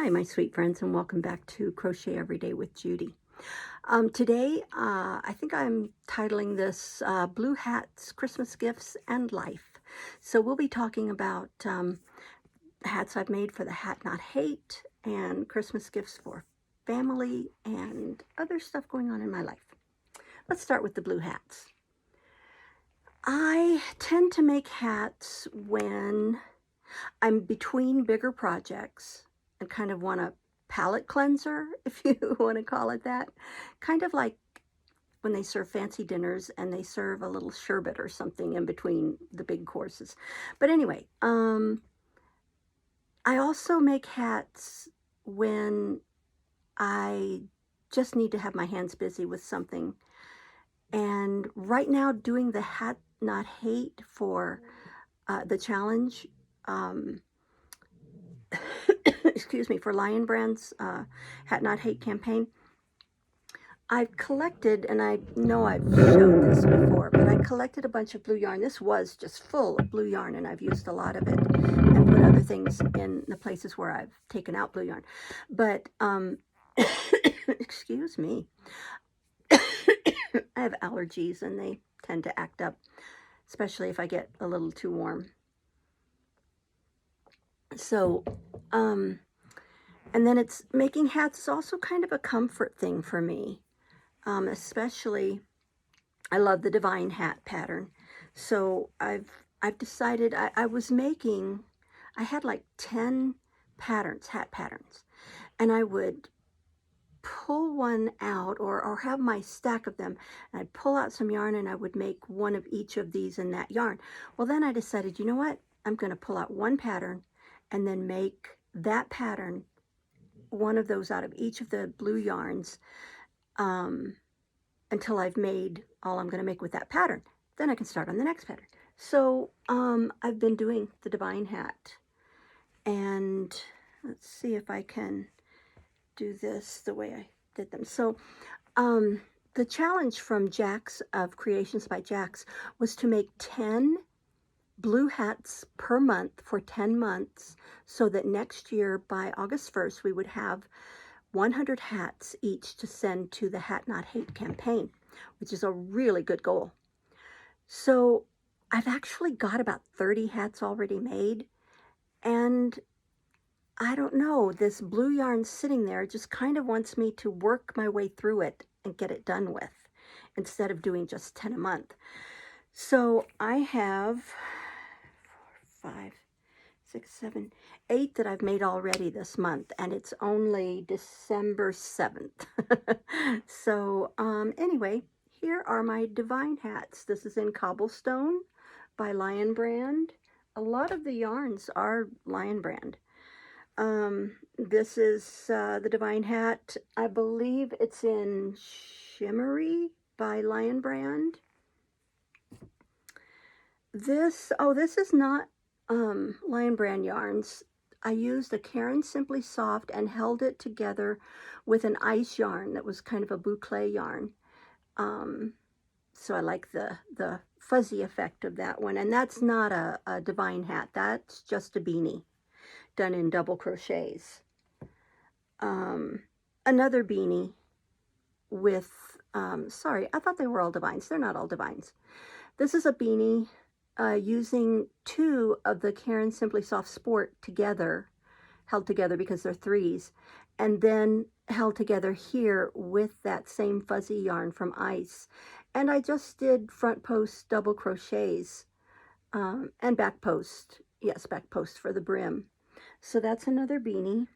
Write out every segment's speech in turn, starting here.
Hi, my sweet friends, and welcome back to Crochet Every Day with Judy. Today, I think I'm titling this Blue Hats, Christmas Gifts, and Life. So we'll be talking about hats I've made for the Hat Not Hate and Christmas gifts for family and other stuff going on in my life. Let's start with the blue hats. I tend to make hats when I'm between bigger projects and kind of want a palate cleanser, if you want to call it that. Kind of like when they serve fancy dinners and they serve a little sherbet or something in between the big courses. But anyway, I also make hats when I just need to have my hands busy with something. And right now, doing the Hat Not Hate for the challenge, excuse me, for Lion Brand's Hat Not Hate campaign, I've collected, and I know I've showed this before, but I collected a bunch of blue yarn. This was just full of blue yarn, and I've used a lot of it and put other things in the places where I've taken out blue yarn. But, excuse me, I have allergies, and they tend to act up, especially if I get a little too warm. So, and then it's making hats is also kind of a comfort thing for me. Especially, I love the Divine Hat pattern. So I've decided I was making, I had like 10 patterns, hat patterns, and I would pull one out or have my stack of them, and I'd pull out some yarn and I would make one of each of these in that yarn. Well, then I decided, you know what? I'm going to pull out one pattern and then make that pattern, one of those out of each of the blue yarns, until I've made all I'm going to make with that pattern. Then I can start on the next pattern. So I've been doing the Divine Hat, and let's see if I can do this the way I did them. So the challenge from Jax of Creations by Jax was to make 10 blue hats per month for 10 months, so that next year by August 1st we would have 100 hats each to send to the Hat Not Hate campaign, which is a really good goal. So I've actually got about 30 hats already made, and I don't know, this blue yarn sitting there just kind of wants me to work my way through it and get it done with, instead of doing just 10 a month. So I have 4, 5, 6, 7, 8 that I've made already this month, and it's only December 7th. So anyway, here are my Divine Hats. This is in Cobblestone by Lion Brand. A lot of the yarns are Lion Brand. This is the Divine Hat. I believe it's in Shimmery by Lion Brand. This is not Lion Brand yarns. I used a Caron Simply Soft and held it together with an ice yarn that was kind of a boucle yarn. So I like the fuzzy effect of that one. And that's not a Divine Hat. That's just a beanie done in double crochets. Another beanie with, sorry, I thought they were all Divines. They're not all Divines. This is a beanie using 2 of the Caron Simply Soft Sport together, held together because they're 3s, and then held together here with that same fuzzy yarn from Ice. And I just did front post double crochets and back post, yes, back post for the brim. So that's another beanie.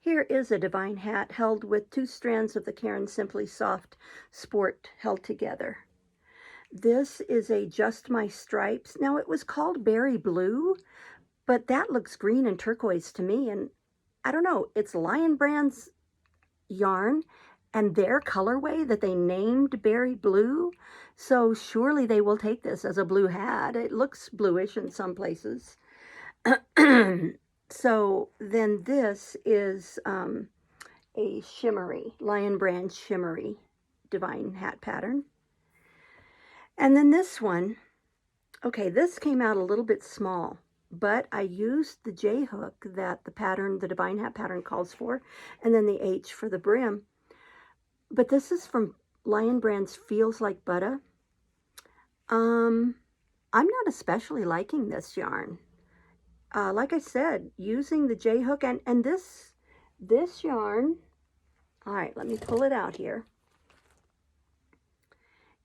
Here is a Divine Hat held with 2 strands of the Caron Simply Soft Sport held together. This is a Just My Stripes. Now, it was called Berry Blue, but that looks green and turquoise to me, and I don't know, it's Lion Brand's yarn and their colorway that they named Berry Blue, so surely they will take this as a blue hat. It looks bluish in some places. So then this is a shimmery, Lion Brand shimmery Divine Hat pattern. And then this one, okay, this came out a little bit small. but I used the J hook that the pattern, the Divine Hat pattern calls for, and then the H for the brim. But this is from Lion Brand's Feels Like Butter. I'm not especially liking this yarn. Like I said, using the J hook and this yarn, all right, let me pull it out here.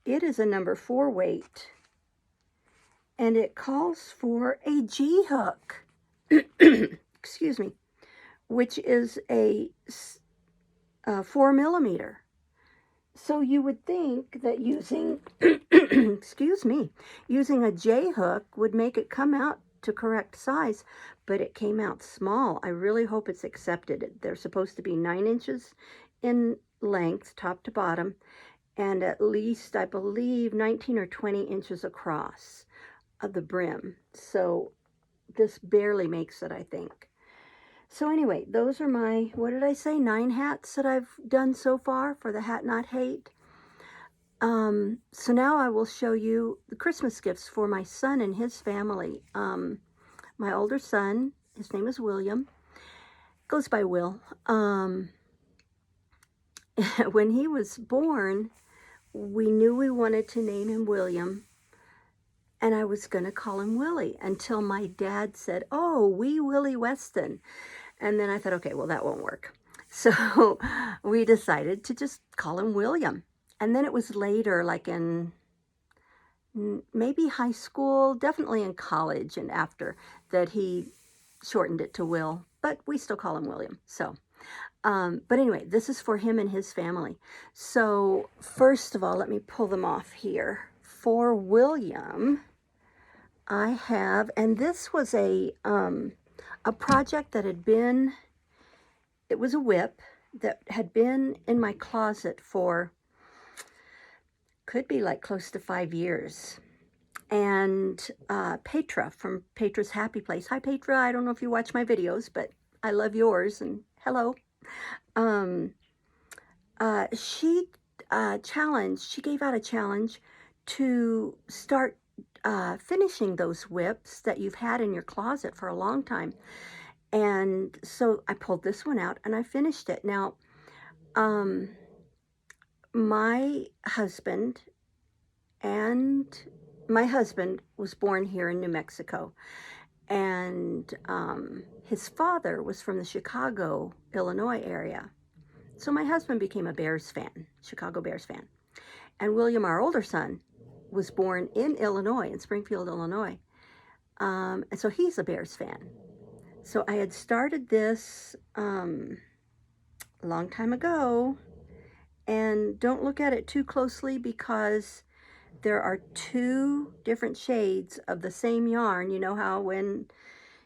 It is a number 4 weight, and it calls for a G hook, excuse me, which is a 4 millimeter. So you would think that using, excuse me, using a J hook would make it come out to correct size, but it came out small. I really hope it's accepted. They're supposed to be 9 inches in length, top to bottom, and at least, I believe, 19 or 20 inches across of the brim. So this barely makes it, I think. So anyway, those are my, what did I say, 9 hats that I've done so far for the Hat Not Hate. So now I will show you the Christmas gifts for my son and his family. My older son, his name is William, goes by Will. When he was born, we knew we wanted to name him William, and I was going to call him Willie until my dad said, "Oh, wee Willie Weston." And then I thought, okay, well, that won't work. So we decided to just call him William. And then it was later, like in maybe high school, definitely in college and after, that he shortened it to Will, but we still call him William. So, but anyway, this is for him and his family. So first of all, let me pull them off here. For William, I have, and this was a project that had been, it was a whip that had been in my closet for, could be like close to 5 years. And Petra from Petra's Happy Place. Hi, Petra. I don't know if you watch my videos, but I love yours, and hello. She gave out a challenge to start finishing those whips that you've had in your closet for a long time. And so I pulled this one out and I finished it. Now, my husband was born here in New Mexico, and his father was from the Chicago, Illinois area. So my husband became a Bears fan, Chicago Bears fan. And William, our older son, was born in Illinois, in Springfield, Illinois. And so he's a Bears fan. So I had started this a long time ago, and don't look at it too closely because there are 2 different shades of the same yarn. You know how when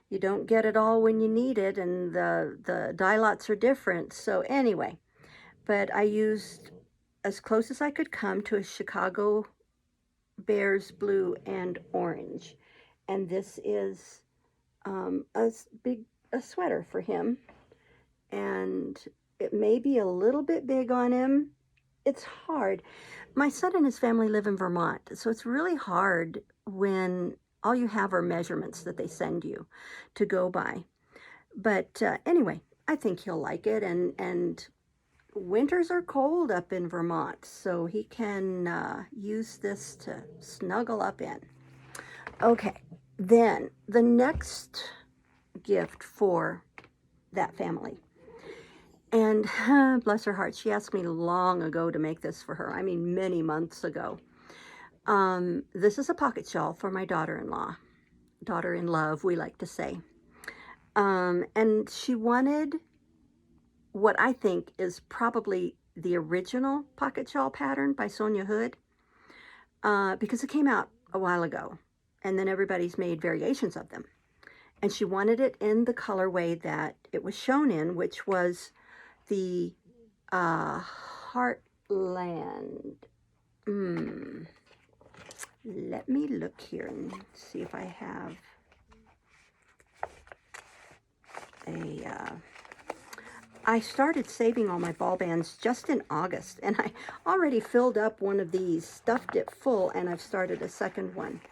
you don't get it all when you need it, and the dye lots are different. So anyway, but I used as close as I could come to a Chicago Bears blue and orange. And this is a sweater for him. And it may be a little bit big on him. It's hard. My son and his family live in Vermont, so it's really hard when all you have are measurements that they send you to go by. But anyway, I think he'll like it, and winters are cold up in Vermont, so he can use this to snuggle up in. Okay, then the next gift for that family. And bless her heart, she asked me long ago to make this for her. I mean, many months ago. This is a pocket shawl for my daughter-in-law. Daughter in love, we like to say. And she wanted what I think is probably the original pocket shawl pattern by Sonia Hood, because it came out a while ago, and then everybody's made variations of them. And she wanted it in the colorway that it was shown in, which was the Heartland. Let me look here and see if I have I started saving all my ball bands just in August, and I already filled up one of these, stuffed it full, and I've started a second one.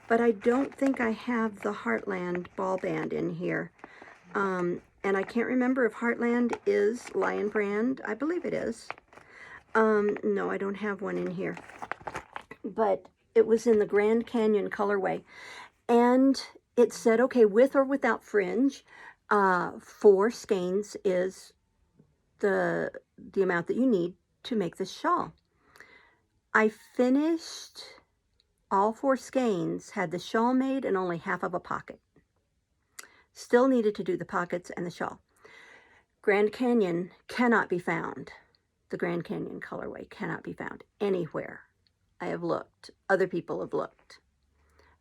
but I don't think I have the Heartland ball band in here. And I can't remember if Heartland is Lion Brand. I believe it is. No, I don't have one in here. But it was in the Grand Canyon colorway. And it said, okay, with or without fringe, 4 skeins is the amount that you need to make this shawl. I finished all 4 skeins, had the shawl made and only half of a pocket. Still needed to do the pockets and the shawl. Grand Canyon cannot be found. The Grand Canyon colorway cannot be found anywhere. I have looked. Other people have looked.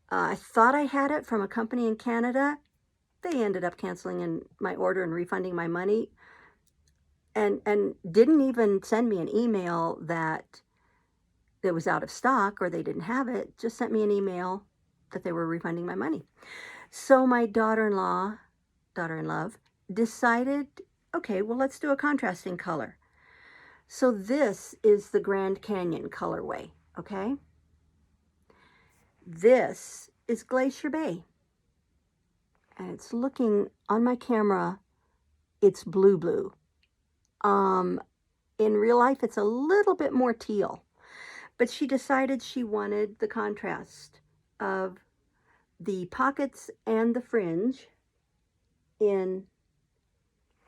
I thought I had it from a company in Canada. They ended up canceling my order and refunding my money, and didn't even send me an email that it was out of stock or they didn't have it. Just sent me an email that they were refunding my money. So my daughter-in-law, daughter-in-love, decided, okay, well, let's do a contrasting color. So this is the Grand Canyon colorway, okay? This is Glacier Bay. And it's looking, on my camera, it's blue. In real life, it's a little bit more teal. But she decided she wanted the contrast of the pockets and the fringe in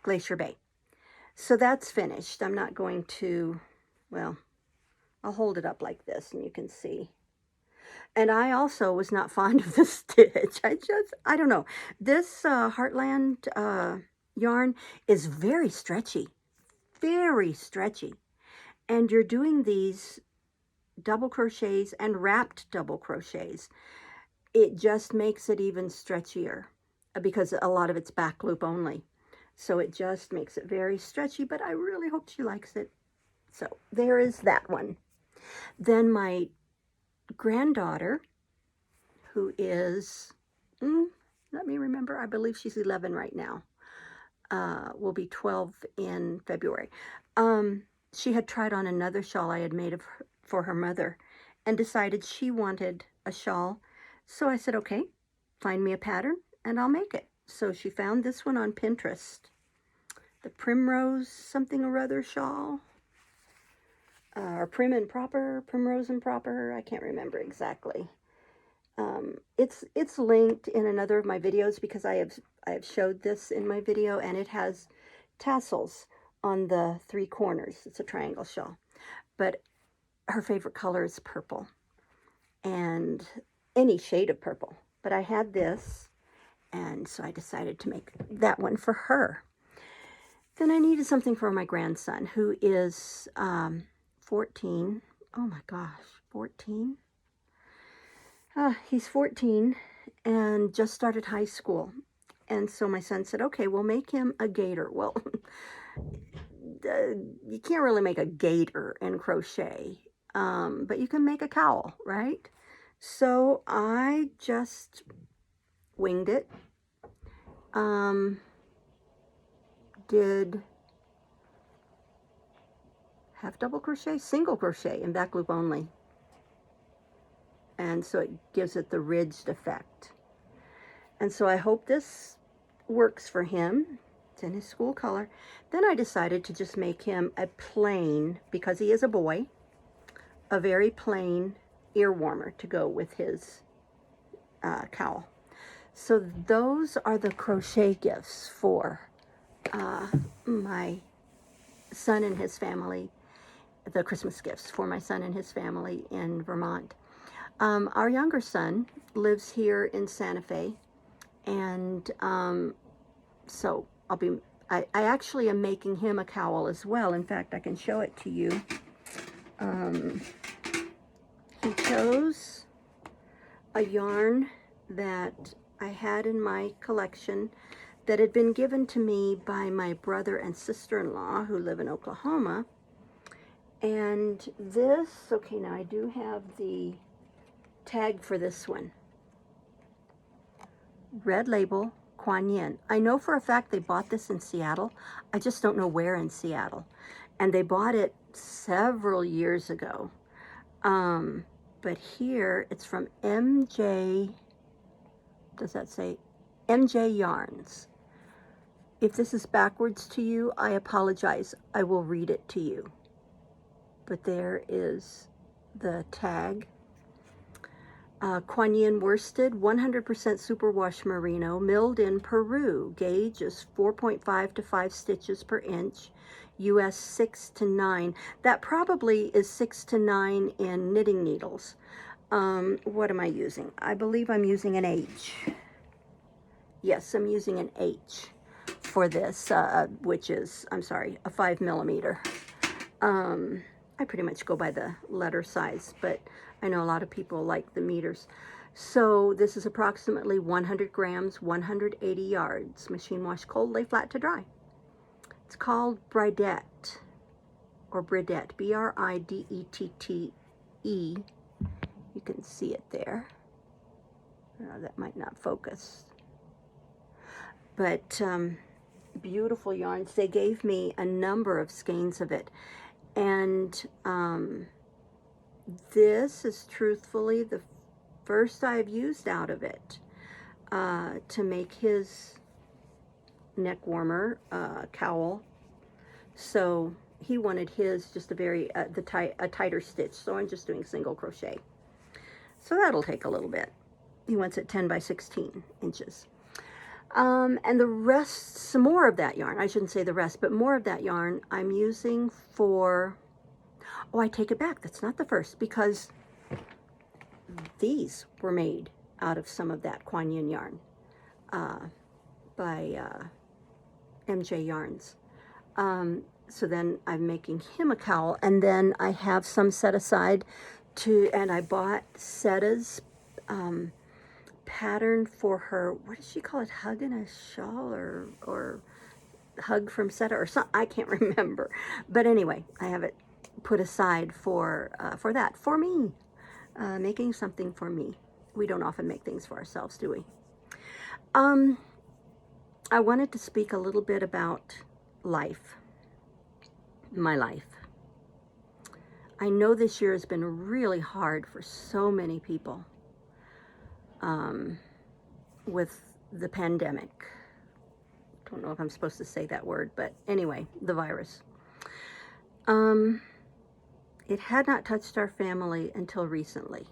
Glacier Bay. So that's finished. I'm not going to, well, I'll hold it up like this and you can see. And I also was not fond of the stitch. I don't know. This Heartland yarn is very stretchy. Very stretchy. And you're doing these double crochets and wrapped double crochets. It just makes it even stretchier because a lot of it's back loop only. So it just makes it very stretchy, but I really hope she likes it. So there is that one. Then my granddaughter, who is, let me remember, I believe she's 11 right now, will be 12 in February. She had tried on another shawl I had made for her mother and decided she wanted a shawl. So I said, okay, find me a pattern and I'll make it. So she found this one on Pinterest, the Primrose something or other shawl, or Primrose and Proper, I can't remember exactly. It's linked in another of my videos because I have showed this in my video, and it has tassels on the 3 corners. It's a triangle shawl, but her favorite color is purple, and any shade of purple. But I had this, and so I decided to make that one for her. Then I needed something for my grandson, who is 14. Oh my gosh, 14? He's 14 and just started high school. And so my son said, okay, we'll make him a gaiter. Well, you can't really make a gaiter in crochet, but you can make a cowl, right? So I just winged it. Did half double crochet, single crochet in back loop only. And so it gives it the ridged effect. And so I hope this works for him. It's in his school color. Then I decided to just make him a plain, because he is a boy, a very plain ear warmer to go with his cowl. So those are the crochet gifts for my son and his family, the Christmas gifts for my son and his family in Vermont. Our younger son lives here in Santa Fe, and so I actually am making him a cowl as well. In fact, I can show it to you. He chose a yarn that I had in my collection that had been given to me by my brother and sister-in-law who live in Oklahoma. And this, okay, now I do have the tag for this one. Red Label Kuan Yin. I know for a fact they bought this in Seattle. I just don't know where in Seattle. And they bought it several years ago. but here it's from MJ, does that say MJ Yarns? If this is backwards to you, I apologize. I will read it to you. But there is the tag. Kuan Yin worsted, 100% superwash merino, milled in Peru. Gauge is 4.5 to 5 stitches per inch. US 6 to 9. That probably is 6 to 9 in knitting needles. What am I using? I believe I'm using an H. Yes, I'm using an H for this, which is, I'm sorry, a 5 millimeter. I pretty much go by the letter size, but I know a lot of people like the meters. So this is approximately 100 grams, 180 yards. Machine wash cold, lay flat to dry. It's called Bridette, or Bridette, Bridette. You can see it there. That might not focus. But beautiful yarns. They gave me a number of skeins of it. And this is truthfully the first I've used out of it to make his neck warmer cowl. So he wanted his just a very a tighter stitch, so I'm just doing single crochet. So that'll take a little bit. He wants it 10 by 16 inches. And the rest, some more of that yarn, I shouldn't say the rest, but more of that yarn I'm using for, oh, I take it back, that's not the first, because these were made out of some of that Kuan Yin yarn by MJ Yarns. So then I'm making him a cowl, and then I have some set aside to, and I bought Setta's pattern for her, what does she call it, hug in a shawl, or hug from Setta, or something, I can't remember. But anyway, I have it put aside for that, for me, making something for me. We don't often make things for ourselves, do we? I wanted to speak a little bit about life, my life. I know this year has been really hard for so many people with the pandemic. Don't know if I'm supposed to say that word, but anyway, the virus. It had not touched our family until recently.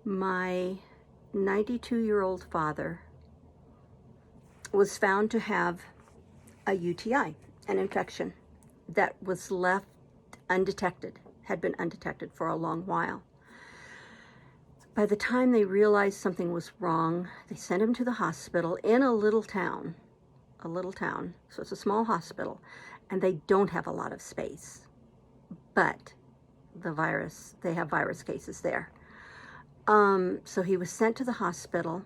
My 92-year-old father was found to have a UTI, an infection that was left undetected, had been undetected for a long while. By the time they realized something was wrong, they sent him to the hospital in a little town, so it's a small hospital, and they don't have a lot of space. But the virus, they have virus cases there. So he was sent to the hospital.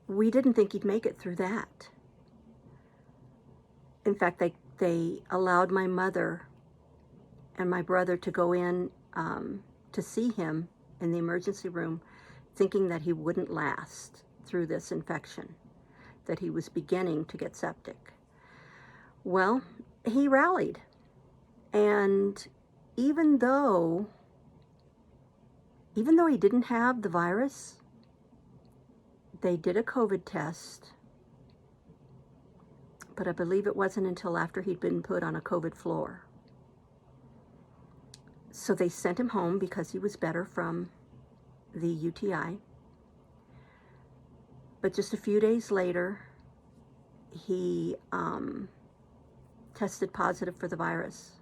We didn't think he'd make it through that. In fact, they allowed my mother and my brother to go in to see him in the emergency room, thinking that he wouldn't last through this infection, that he was beginning to get septic. Well, he rallied. And even though he didn't have the virus, they did a COVID test, but I believe it wasn't until after he'd been put on a COVID floor. So they sent him home because he was better from the UTI. But just a few days later, he tested positive for the virus.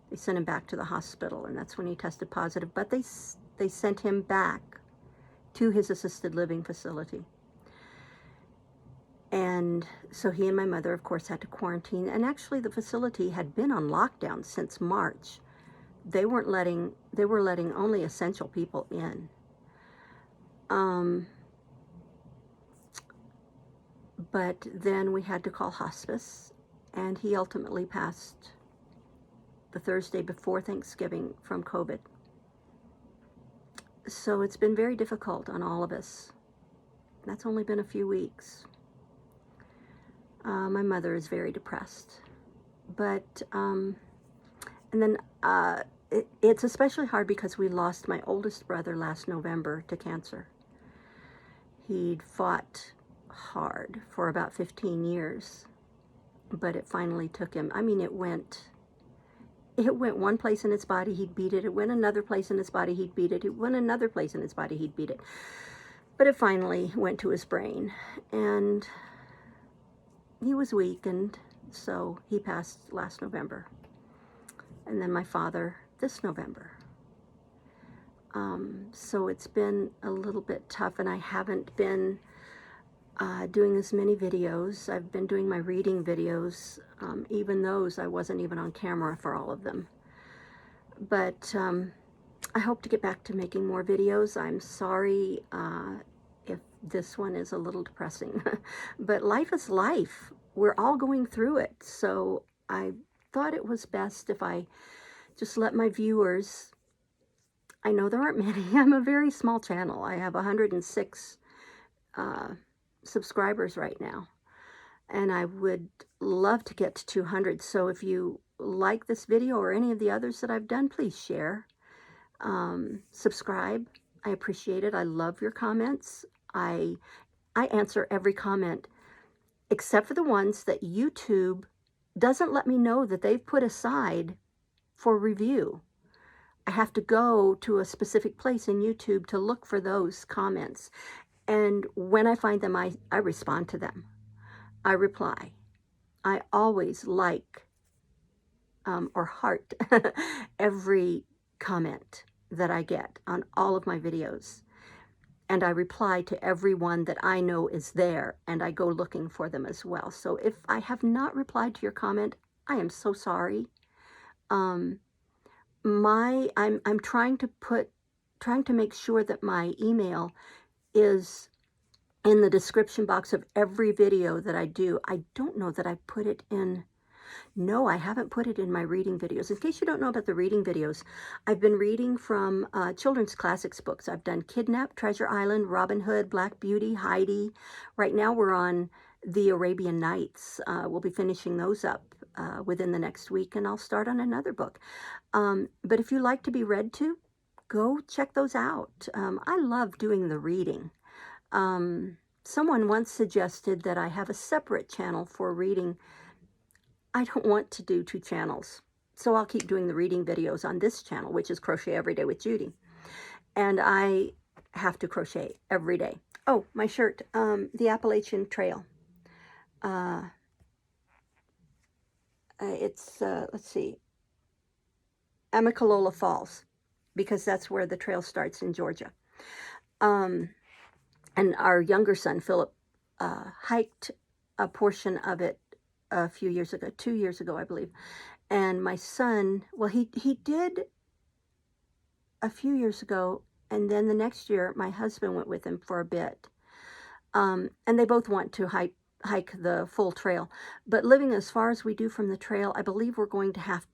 They sent him back to the hospital, and that's when he tested positive. But they sent him back to his assisted living facility. And so he and my mother, of course, had to quarantine. And actually, the facility had been on lockdown since March. They were letting only essential people in. But then we had to call hospice, and he ultimately passed the Thursday before Thanksgiving from COVID. So it's been very difficult on all of us. That's only been a few weeks. My mother is very depressed. But, and then it's especially hard because we lost my oldest brother last November to cancer. He'd fought hard for about 15 years, but it finally took him. I mean, it went one place in his body, he'd beat it. It went another place in his body, he'd beat it. It went another place in his body, he'd beat it. But it finally went to his brain, and he was weak, and so he passed last November. And then my father this November. So it's been a little bit tough, and I haven't been doing as many videos. I've been doing my reading videos. Even those, I wasn't even on camera for all of them. But I hope to get back to making more videos. I'm sorry if this one is a little depressing, but life is life. We're all going through it. So I thought it was best if I just let my viewers, I know there aren't many, I'm a very small channel. I have 106 subscribers right now, and I would love to get to 200. So if you like this video or any of the others that I've done, please share, subscribe. I appreciate it. I love your comments. I answer every comment, except for the ones that YouTube doesn't let me know that they've put aside for review. I have to go to a specific place in YouTube to look for those comments. And when I find them, I respond to them. I reply. I always like or heart every comment that I get on all of my videos. And I reply to everyone that I know is there, and I go looking for them as well. So if I have not replied to your comment, I am so sorry. I'm trying to make sure that my email is in the description box of every video that I do. I don't know that I put it in. No, I haven't put it in my reading videos. In case you don't know about the reading videos, I've been reading from children's classics books. I've done Kidnapped, Treasure Island, Robin Hood, Black Beauty, Heidi. Right now we're on the Arabian Nights. We'll be finishing those up within the next week, and I'll start on another book. But if you like to be read to, go check those out. I love doing the reading. Someone once suggested that I have a separate channel for reading. I don't want to do two channels, so I'll keep doing the reading videos on this channel, which is Crochet Every Day with Judy. And I have to crochet every day. Oh, my shirt, the Appalachian Trail. It's, let's see, Amicalola Falls, because that's where the trail starts in Georgia. And our younger son, Philip, hiked a portion of it a few years ago, 2 years ago, I believe. And my son, well, he did a few years ago, and then the next year, my husband went with him for a bit. And they both want to hike the full trail. But living as far as we do from the trail, I believe we're going to have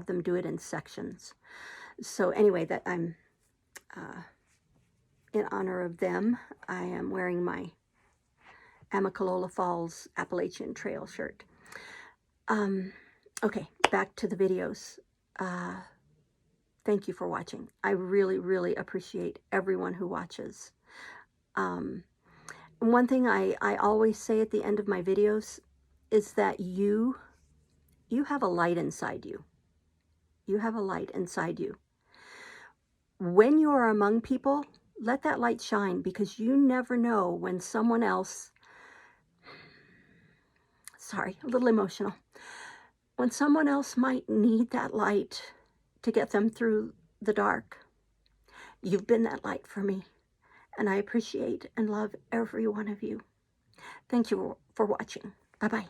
them do it in sections. So anyway, that I'm, in honor of them, I am wearing my Amicalola Falls Appalachian Trail shirt. Okay, back to the videos. Thank you for watching. I really, really appreciate everyone who watches. One thing I always say at the end of my videos is that you have a light inside you. You have a light inside you. When you are among people, let that light shine, because you never know when someone else, sorry, a little emotional, when someone else might need that light to get them through the dark. You've been that light for me, and I appreciate and love every one of you. Thank you for watching. Bye-bye.